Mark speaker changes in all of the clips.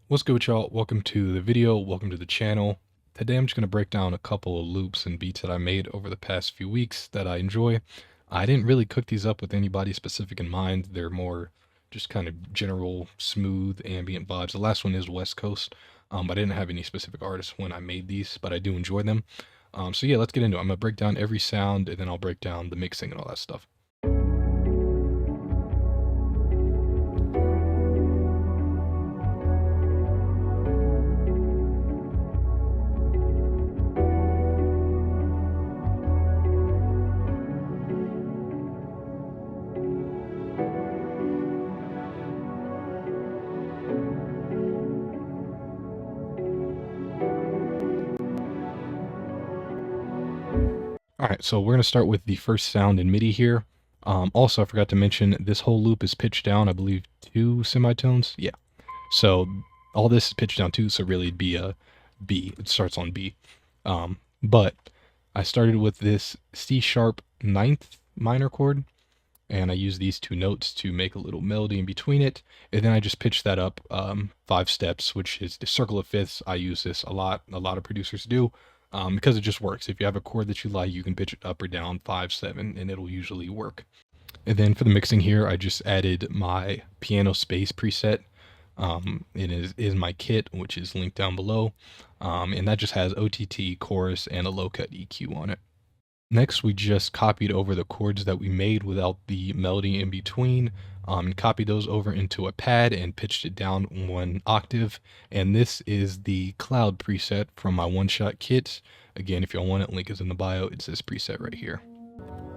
Speaker 1: What's good with y'all? Welcome to the video. Welcome to the channel. Today I'm just going to break down a couple of loops and beats that I made over the past few weeks that I enjoy. I didn't really cook these up with anybody specific in mind. They're more just kind of general, smooth, ambient vibes. The last one is West Coast, but I didn't have any specific artists when I made these, but I do enjoy them. So yeah, let's get into it. I'm going to break down every sound, and then I'll break down the mixing and all that stuff. All right, so we're going to start with the first sound in MIDI here. Also, I forgot to mention this whole loop is pitched down, I believe, 2 semitones. Yeah. So all this is pitched down too, so really it'd be a B. It starts on B. But I started with this C sharp 9th minor chord, and I use these 2 notes to make a little melody in between it. And then I just pitch that up 5 steps, which is the circle of fifths. I use this a lot. A lot of producers do. Because it just works. If you have a chord that you like, you can pitch it up or down 5, 7, and it'll usually work. And then for the mixing here, I just added my piano space preset. It is my kit, which is linked down below. And that just has OTT, chorus, and a low-cut EQ on it. Next, we just copied over the chords that we made without the melody in between, and copied those over into a pad and pitched it down 1 octave. And this is the cloud preset from my one-shot kit. Again, if y'all want it, link is in the bio. It's this preset right here.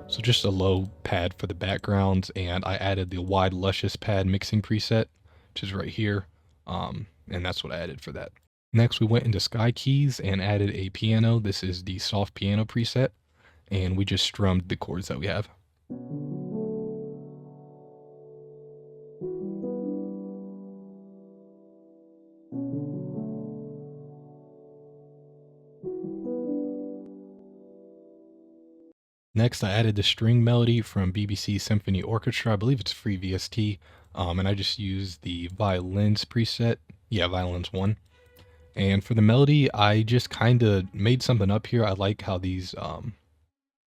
Speaker 1: So just a low pad for the background, and I added the wide luscious pad mixing preset, which is right here, and that's what I added for that. Next, we went into Sky Keys and added a piano. This is the soft piano preset, and we just strummed the chords that we have. Next, I added the string melody from BBC Symphony Orchestra. I believe it's free VST, and I just used the violins preset. Yeah, violins 1. And for the melody, I just kind of made something up here. I like how these,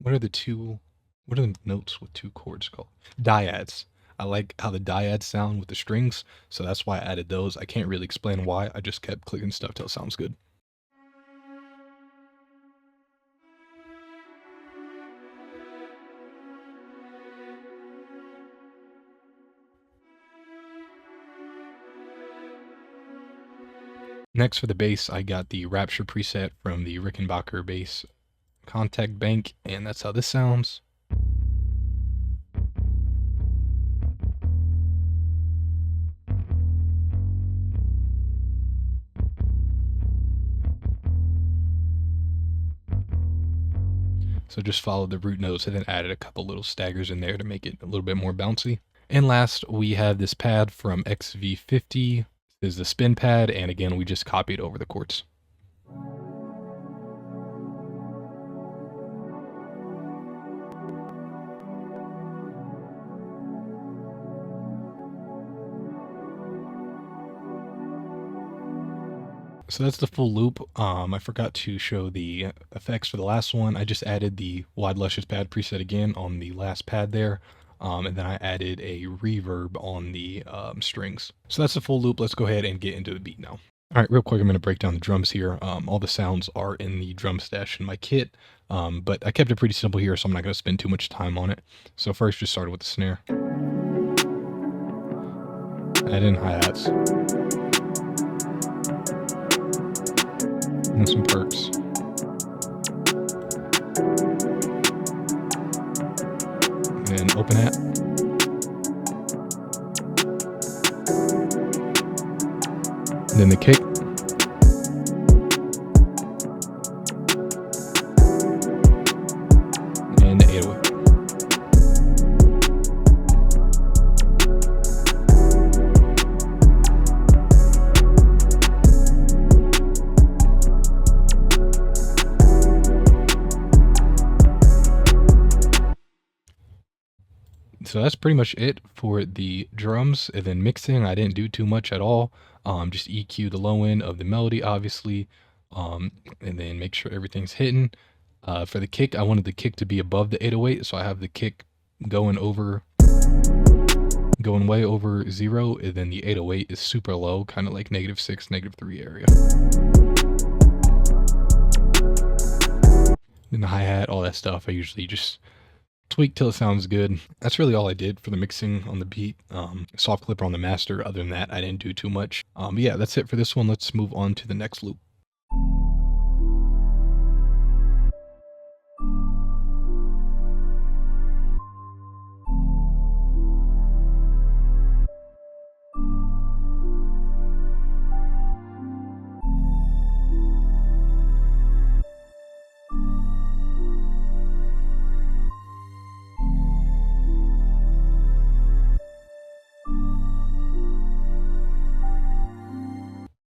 Speaker 1: what are the notes with 2 chords called? Dyads. I like how the dyads sound with the strings, so that's why I added those. I can't really explain why. I just kept clicking stuff till it sounds good. Next for the bass, I got the Rapture preset from the Rickenbacker bass contact bank, and that's how this sounds. So just followed the root notes and then added a couple little staggers in there to make it a little bit more bouncy. And last, we have this pad from XV50. This is the spin pad, and again, we just copied over the chords. So that's the full loop. I forgot to show the effects for the last one. I just added the wide luscious pad preset again on the last pad there. And then I added a reverb on the strings. So that's the full loop. Let's go ahead and get into the beat now. All right, real quick, I'm going to break down the drums here. All the sounds are in the drum stash in my kit, but I kept it pretty simple here, so I'm not going to spend too much time on it. So first, just started with the snare. Add in hi-hats. And some perks. And open hat. And then the kick. And the 808. so that's pretty much it for the drums. And then mixing, I didn't do too much at all. Just EQ the low end of the melody, obviously, and then make sure everything's hitting. For the kick, I wanted the kick to be above the 808, so I have the kick going way over 0, and then the 808 is super low, kind of like -6, -3 area. Then the hi-hat, all that stuff, I usually just tweak till it sounds good. That's really all I did for the mixing on the beat. Soft clipper on the master. Other than that, I didn't do too much. But yeah, that's it for this one. Let's move on to the next loop.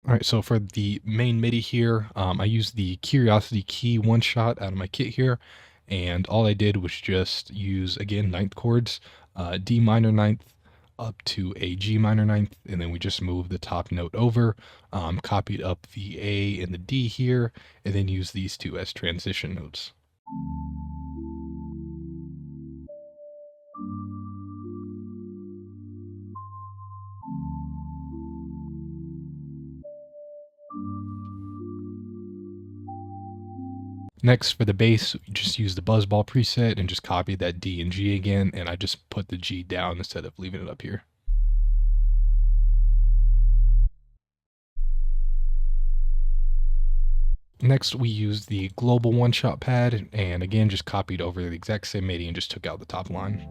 Speaker 1: All right, so for the main MIDI here, I used the Curiosity Key one shot out of my kit here, and all I did was just use, again, ninth chords, D minor ninth up to a G minor ninth, and then we just moved the top note over, copied up the A and the D here, and then used these two as transition notes. Next, for the bass, just use the buzzball preset and just copy that D and G again, and I just put the G down instead of leaving it up here. Next, we used the global one-shot pad, and again, just copied over the exact same MIDI and just took out the top line.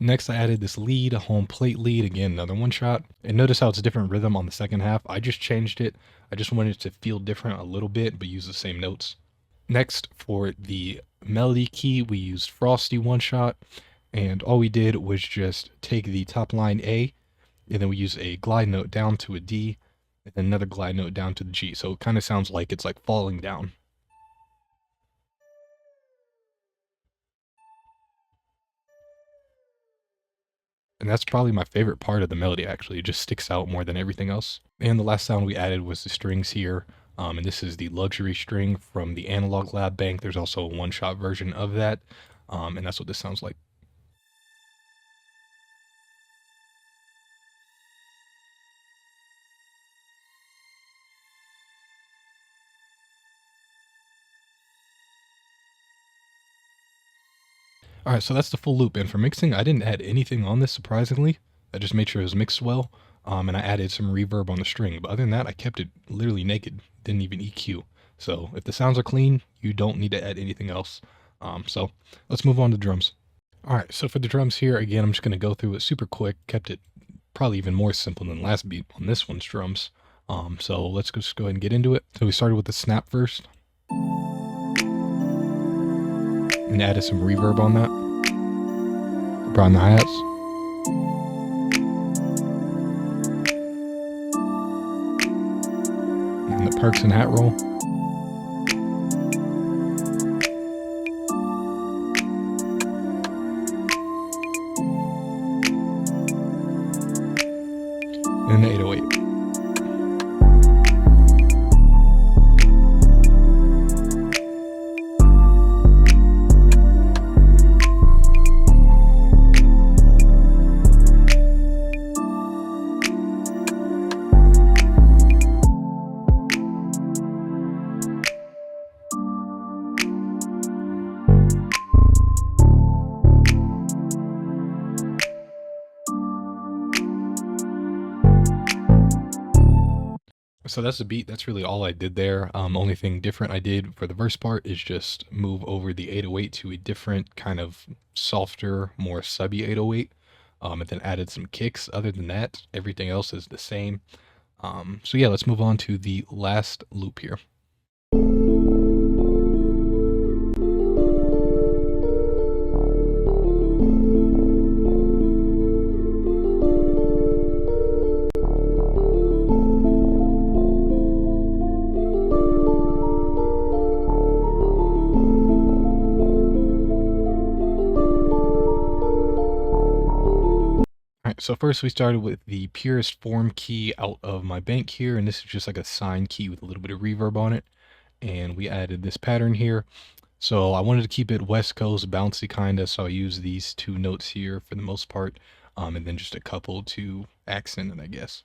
Speaker 1: Next, I added this lead, a home plate lead, again, another one shot. And notice how it's a different rhythm on the second half. I just changed it. I just wanted it to feel different a little bit, but use the same notes. Next, for the melody key, we used Frosty one shot. And all we did was just take the top line A, and then we use a glide note down to a D, and then another glide note down to the G. So it kind of sounds like it's like falling down. And that's probably my favorite part of the melody, actually. It just sticks out more than everything else. And the last sound we added was the strings here. And this is the luxury string from the Analog Lab Bank. There's also a one-shot version of that. And that's what this sounds like. All right, so that's the full loop. And for mixing, I didn't add anything on this, surprisingly. I just made sure it was mixed well. And I added some reverb on the string. But other than that, I kept it literally naked. Didn't even EQ. So if the sounds are clean, you don't need to add anything else. So let's move on to drums. All right, so for the drums here, again, I'm just going to go through it super quick. Kept it probably even more simple than last beat on this one's drums. So let's just go ahead and get into it. So we started with the snap first. And added some reverb on that. Brought in the hi-hats. And the perks and hat roll. And the 808. So that's the beat. That's really all I did there. Only thing different I did for the verse part is just move over the 808 to a different kind of softer, more subby 808, and then added some kicks. Other than that, everything else is the same. So yeah, let's move on to the last loop here. So first we started with the purest form key out of my bank here, and this is just like a sine key with a little bit of reverb on it. And we added this pattern here. So I wanted to keep it West Coast bouncy kinda, so I use these two notes here for the most part, and then just a couple to accent it, I guess.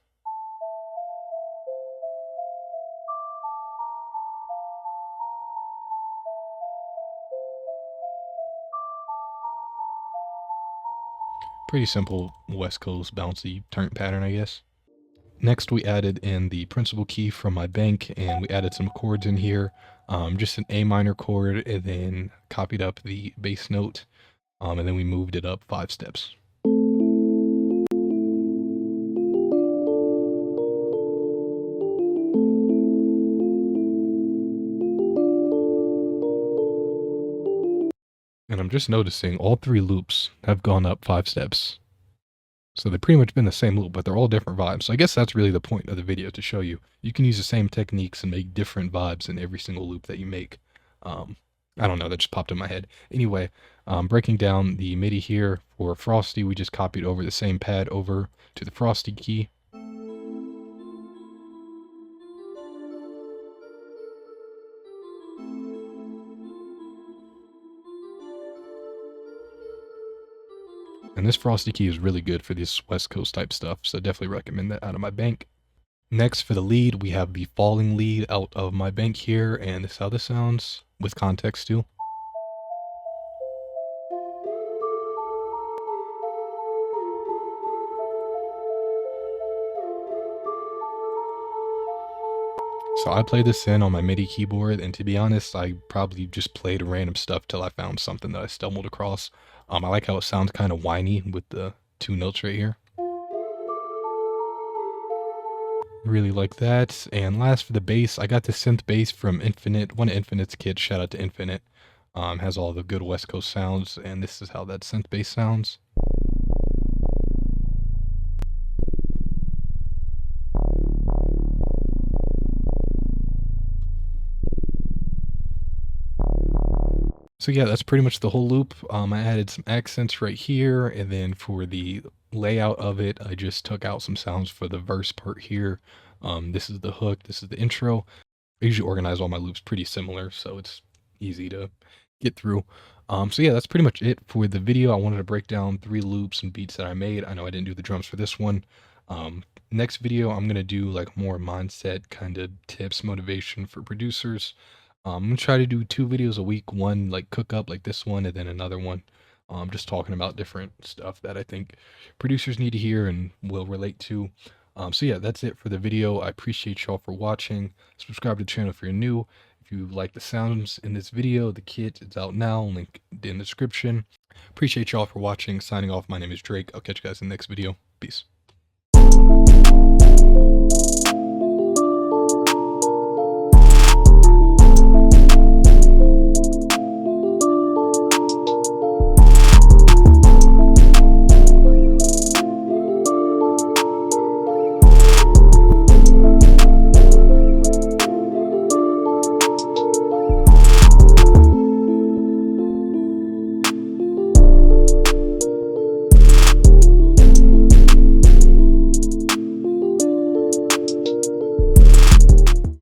Speaker 1: Pretty simple West Coast bouncy turn pattern, I guess. Next, we added in the principal key from my bank, and we added some chords in here, just an A minor chord, and then copied up the bass note, and then we moved it up 5 steps. And I'm just noticing all 3 loops have gone up 5 steps. So they've pretty much been the same loop, but they're all different vibes. So I guess that's really the point of the video, to show you. You can use the same techniques and make different vibes in every single loop that you make. I don't know, that just popped in my head. Anyway, breaking down the MIDI here for Frosty, we just copied over the same pad over to the Frosty key. And this Frosty key is really good for this West Coast type stuff, so definitely recommend that out of my bank. Next, for the lead, we have the falling lead out of my bank here, and this is how this sounds, with context too. So I played this in on my MIDI keyboard, and to be honest, I probably just played random stuff till I found something that I stumbled across. I like how it sounds kind of whiny with the 2 notes right here. Really like that. And last, for the bass, I got the synth bass from Infinite, one of Infinite's kits. Shout out to Infinite. Has all the good West Coast sounds, and this is how that synth bass sounds. So yeah, that's pretty much the whole loop. I added some accents right here, and then for the layout of it, I just took out some sounds for the verse part here. This is the hook, this is the intro. I usually organize all my loops pretty similar, so it's easy to get through. So yeah, that's pretty much it for the video. I wanted to break down 3 loops and beats that I made. I know I didn't do the drums for this one. Next video, I'm gonna do like more mindset kind of tips, motivation for producers. I'm gonna try to do 2 videos a week, one like cook up like this one, and then another one just talking about different stuff that I think producers need to hear and will relate to. So yeah, that's it for the video. I appreciate y'all for watching. Subscribe to the channel if you're new. If you like the sounds in this video, the kit is out now, link in the description. Appreciate y'all for watching. Signing off, my name is Drake. I'll catch you guys in the next video. Peace.